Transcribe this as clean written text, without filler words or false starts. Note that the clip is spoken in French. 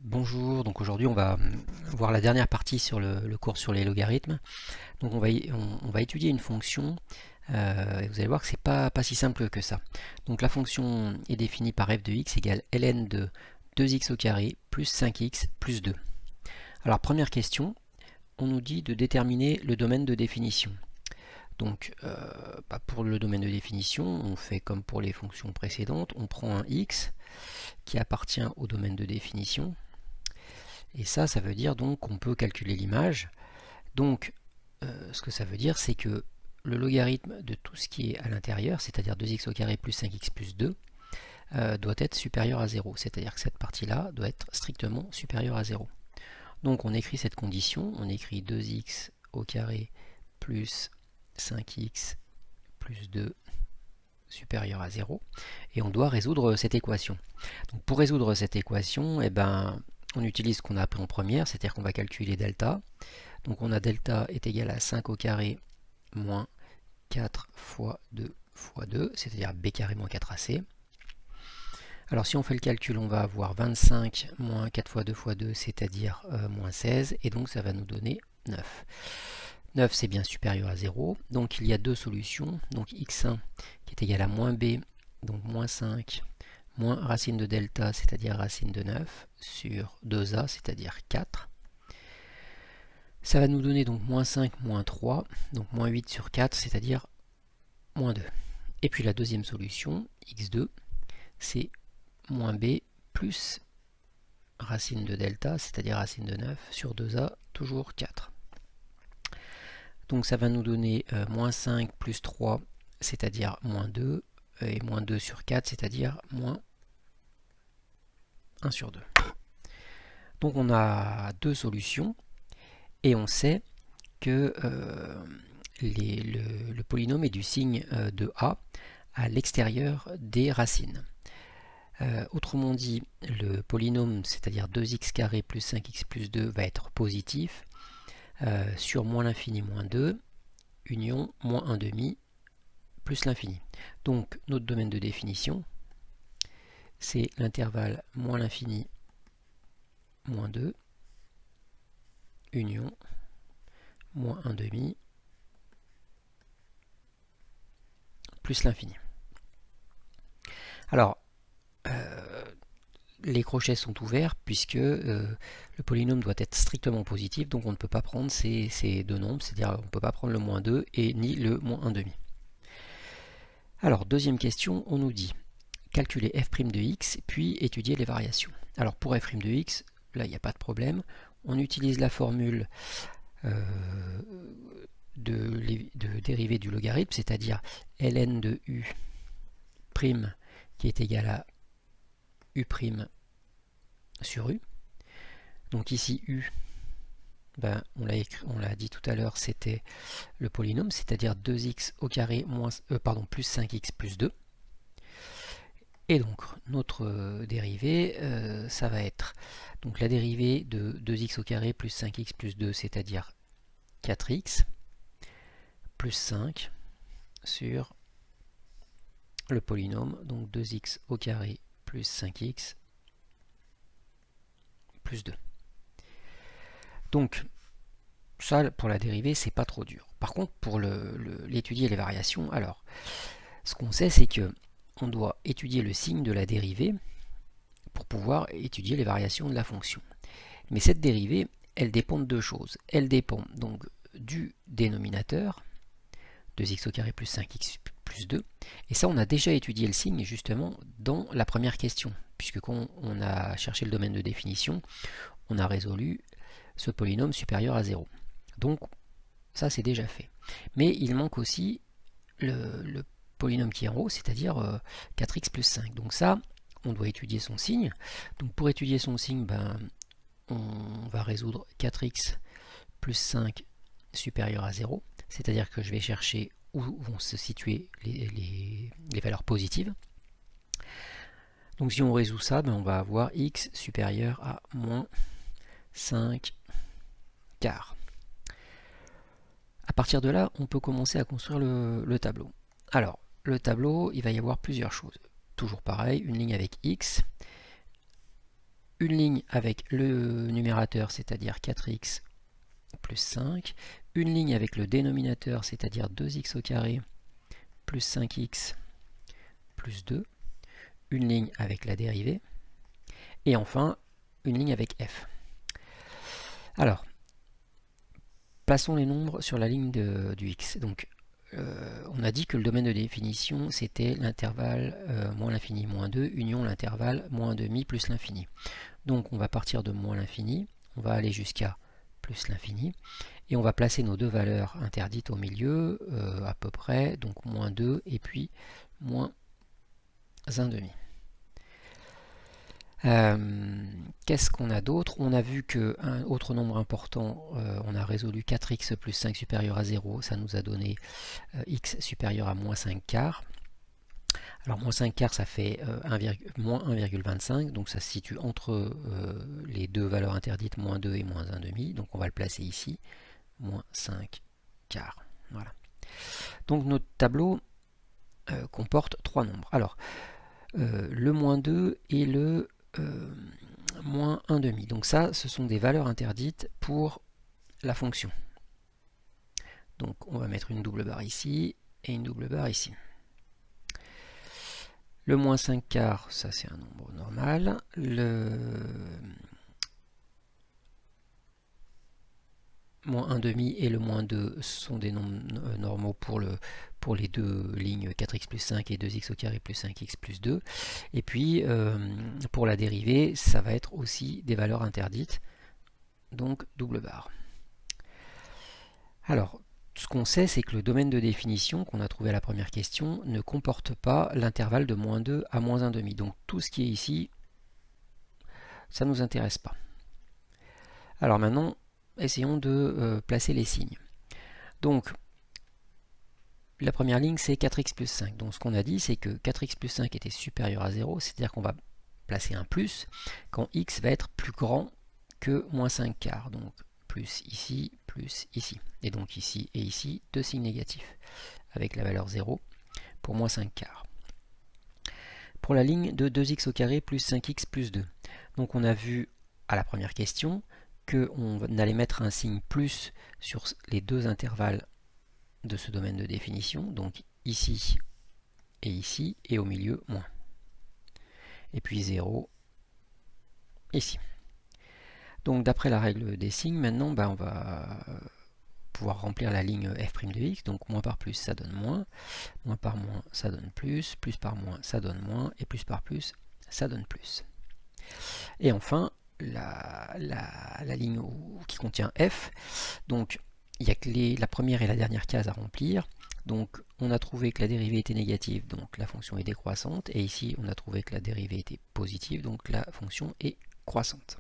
Bonjour, donc aujourd'hui on va voir la dernière partie sur le cours sur les logarithmes. Donc on va étudier une fonction et vous allez voir que c'est pas si simple que ça. Donc la fonction est définie par f de x égale ln de 2x au carré plus 5x plus 2. Alors première question, on nous dit de déterminer le domaine de définition. Donc pour le domaine de définition, on fait comme pour les fonctions précédentes, on prend un x qui appartient au domaine de définition. Et ça veut dire donc qu'on peut calculer l'image. Donc, ce que ça veut dire, c'est que le logarithme de tout ce qui est à l'intérieur, c'est-à-dire 2x au carré plus 5x plus 2, doit être supérieur à 0. C'est-à-dire que cette partie-là doit être strictement supérieure à 0. Donc, on écrit cette condition, on écrit 2x au carré plus 5x plus 2 supérieur à 0, et on doit résoudre cette équation. Donc, pour résoudre cette équation, on utilise ce qu'on a appris en première, c'est-à-dire qu'on va calculer delta. Donc on a delta est égal à 5 au carré moins 4 fois 2 fois 2, c'est-à-dire b carré moins 4ac. Alors si on fait le calcul, on va avoir 25 moins 4 fois 2 fois 2, c'est-à-dire moins 16, et donc ça va nous donner 9. 9 c'est bien supérieur à 0, donc il y a deux solutions, donc x1 qui est égal à moins b, donc moins 5, moins racine de delta, c'est-à-dire racine de 9, sur 2a, c'est-à-dire 4. Ça va nous donner donc moins 5, moins 3, donc moins 8 sur 4, c'est-à-dire moins 2. Et puis la deuxième solution, x2, c'est moins b plus racine de delta, c'est-à-dire racine de 9, sur 2a, toujours 4. Donc ça va nous donner moins 5 plus 3, c'est-à-dire moins 2, et moins 2 sur 4, c'est-à-dire moins 1 sur 2. Donc on a deux solutions, et on sait que le polynôme est du signe de a à l'extérieur des racines. Autrement dit, le polynôme, c'est-à-dire 2x carré plus 5x plus 2, va être positif sur moins l'infini moins 2, union moins 1 demi plus l'infini. Donc notre domaine de définition, c'est l'intervalle moins l'infini moins 2, union moins 1 demi plus l'infini. Alors, les crochets sont ouverts puisque le polynôme doit être strictement positif, donc on ne peut pas prendre ces deux nombres, c'est-à-dire on ne peut pas prendre le moins 2 et ni le moins 1 demi. Alors, deuxième question, on nous dit calculer f' de x, puis étudier les variations. Alors pour f' de x, là il n'y a pas de problème, on utilise la formule de dérivée du logarithme, c'est-à-dire ln de u' qui est égal à u' sur u. Donc ici u, on l'a dit tout à l'heure, c'était le polynôme, c'est-à-dire 2x au carré plus 5x plus 2. Et donc notre dérivée, ça va être donc la dérivée de 2x au carré plus 5x plus 2, c'est-à-dire 4x plus 5 sur le polynôme, donc 2x au carré plus 5x plus 2. Donc ça pour la dérivée c'est pas trop dur. Par contre pour l'étudier les variations, alors ce qu'on sait c'est que on doit étudier le signe de la dérivée pour pouvoir étudier les variations de la fonction. Mais cette dérivée, elle dépend de deux choses. Elle dépend donc du dénominateur, 2x au carré plus 5x plus 2. Et ça, on a déjà étudié le signe justement dans la première question, puisque quand on a cherché le domaine de définition, on a résolu ce polynôme supérieur à 0. Donc ça, c'est déjà fait. Mais il manque aussi le polynôme qui est en haut, c'est-à-dire 4x plus 5. Donc ça, on doit étudier son signe. Donc pour étudier son signe, on va résoudre 4x plus 5 supérieur à 0, c'est-à-dire que je vais chercher où vont se situer les valeurs positives. Donc si on résout ça, on va avoir x supérieur à moins 5 quarts. À partir de là, on peut commencer à construire le tableau. Alors, le tableau, il va y avoir plusieurs choses. Toujours pareil, une ligne avec x, une ligne avec le numérateur, c'est-à-dire 4x plus 5, une ligne avec le dénominateur, c'est-à-dire 2x au carré plus 5x plus 2, une ligne avec la dérivée, et enfin une ligne avec f. Alors, plaçons les nombres sur la ligne du x. Donc, on a dit que le domaine de définition, c'était l'intervalle moins l'infini moins 2, union l'intervalle moins demi plus l'infini. Donc, on va partir de moins l'infini, on va aller jusqu'à plus l'infini, et on va placer nos deux valeurs interdites au milieu, à peu près, donc moins 2 et puis moins 1 demi. Qu'est-ce qu'on a d'autre? On a vu qu'un autre nombre important, on a résolu 4x plus 5 supérieur à 0, ça nous a donné x supérieur à moins 5 quarts. Alors moins 5 quarts, ça fait moins 1,25, donc ça se situe entre les deux valeurs interdites, moins 2 et moins 1 demi, donc on va le placer ici, moins 5 quarts. Voilà. Donc notre tableau comporte trois nombres. Alors, le moins 2 et le moins 1 demi. Donc ça, ce sont des valeurs interdites pour la fonction. Donc on va mettre une double barre ici et une double barre ici. Le moins 5 quarts, ça c'est un nombre normal. Le moins 1 demi et le moins 2 sont des nombres normaux pour les deux lignes 4x plus 5 et 2x au carré plus 5x plus 2. Et puis pour la dérivée, ça va être aussi des valeurs interdites, donc double barre. Alors, ce qu'on sait, c'est que le domaine de définition qu'on a trouvé à la première question ne comporte pas l'intervalle de moins 2 à moins 1 demi. Donc tout ce qui est ici, ça ne nous intéresse pas. Alors maintenant, essayons de placer les signes. Donc, la première ligne, c'est 4x plus 5. Donc ce qu'on a dit, c'est que 4x plus 5 était supérieur à 0, c'est-à-dire qu'on va placer un plus quand x va être plus grand que moins 5 quarts. Donc plus ici, et donc ici et ici, deux signes négatifs, avec la valeur 0 pour moins 5 quarts. Pour la ligne de 2x au carré plus 5x plus 2, donc on a vu à la première question qu'on allait mettre un signe plus sur les deux intervalles de ce domaine de définition, donc ici, et au milieu, moins. Et puis 0, ici. Donc d'après la règle des signes, maintenant on va pouvoir remplir la ligne f' de x, donc moins par plus ça donne moins par moins ça donne plus par moins ça donne moins, et plus par plus ça donne plus. Et enfin, la ligne qui contient f, donc il n'y a que la première et la dernière case à remplir. Donc on a trouvé que la dérivée était négative, donc la fonction est décroissante, et ici on a trouvé que la dérivée était positive, donc la fonction est croissante.